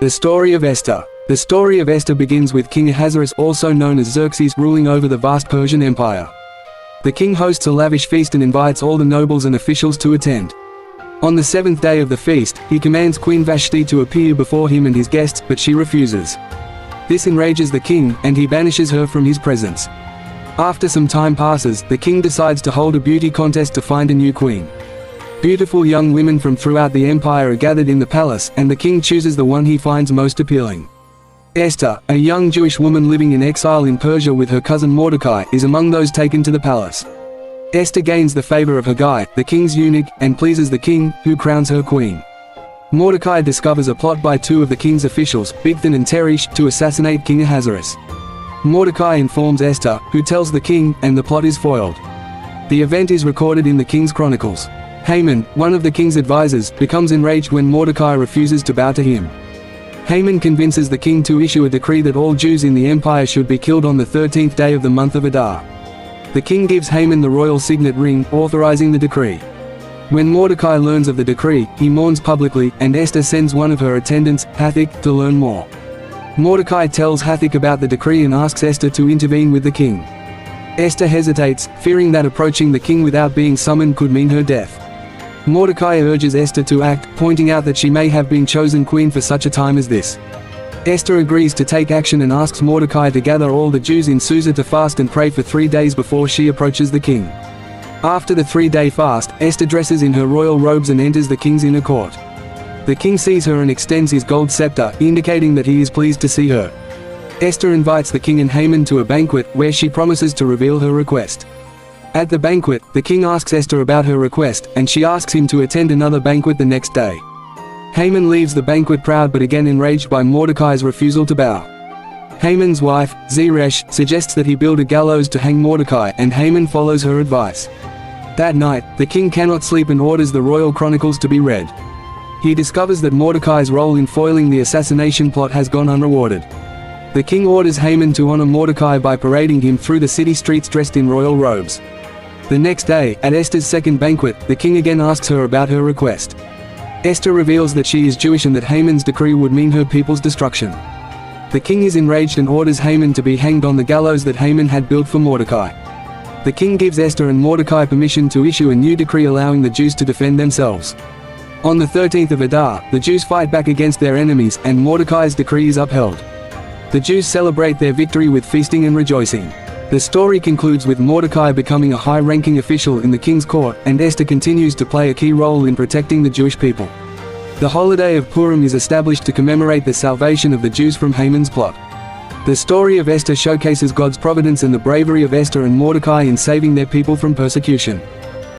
The story of Esther. The story of Esther begins with King Ahasuerus, also known as Xerxes, ruling over the vast Persian Empire. The king hosts a lavish feast and invites all the nobles and officials to attend. On the seventh day of the feast, he commands Queen Vashti to appear before him and his guests, but she refuses. This enrages the king, and he banishes her from his presence. After some time passes, the king decides to hold a beauty contest to find a new queen. Beautiful young women from throughout the empire are gathered in the palace, and the king chooses the one he finds most appealing. Esther, a young Jewish woman living in exile in Persia with her cousin Mordecai, is among those taken to the palace. Esther gains the favor of Haggai, the king's eunuch, and pleases the king, who crowns her queen. Mordecai discovers a plot by two of the king's officials, Bigthan and Teresh, to assassinate King Ahasuerus. Mordecai informs Esther, who tells the king, and the plot is foiled. The event is recorded in the king's chronicles. Haman, one of the king's advisors, becomes enraged when Mordecai refuses to bow to him. Haman convinces the king to issue a decree that all Jews in the empire should be killed on the 13th day of the month of Adar. The king gives Haman the royal signet ring, authorizing the decree. When Mordecai learns of the decree, he mourns publicly, and Esther sends one of her attendants, Hathach, to learn more. Mordecai tells Hathach about the decree and asks Esther to intervene with the king. Esther hesitates, fearing that approaching the king without being summoned could mean her death. Mordecai urges Esther to act, pointing out that she may have been chosen queen for such a time as this. Esther agrees to take action and asks Mordecai to gather all the Jews in Susa to fast and pray for 3 days before she approaches the king. After the 3-day fast, Esther dresses in her royal robes and enters the king's inner court. The king sees her and extends his gold scepter, indicating that he is pleased to see her. Esther invites the king and Haman to a banquet, where she promises to reveal her request. At the banquet, the king asks Esther about her request, and she asks him to attend another banquet the next day. Haman leaves the banquet proud but again enraged by Mordecai's refusal to bow. Haman's wife, Zeresh, suggests that he build a gallows to hang Mordecai, and Haman follows her advice. That night, the king cannot sleep and orders the royal chronicles to be read. He discovers that Mordecai's role in foiling the assassination plot has gone unrewarded. The king orders Haman to honor Mordecai by parading him through the city streets dressed in royal robes. The next day, at Esther's second banquet, the king again asks her about her request. Esther reveals that she is Jewish and that Haman's decree would mean her people's destruction. The king is enraged and orders Haman to be hanged on the gallows that Haman had built for Mordecai. The king gives Esther and Mordecai permission to issue a new decree allowing the Jews to defend themselves. On the 13th of Adar, the Jews fight back against their enemies, and Mordecai's decree is upheld. The Jews celebrate their victory with feasting and rejoicing. The story concludes with Mordecai becoming a high-ranking official in the king's court, and Esther continues to play a key role in protecting the Jewish people. The holiday of Purim is established to commemorate the salvation of the Jews from Haman's plot. The story of Esther showcases God's providence and the bravery of Esther and Mordecai in saving their people from persecution.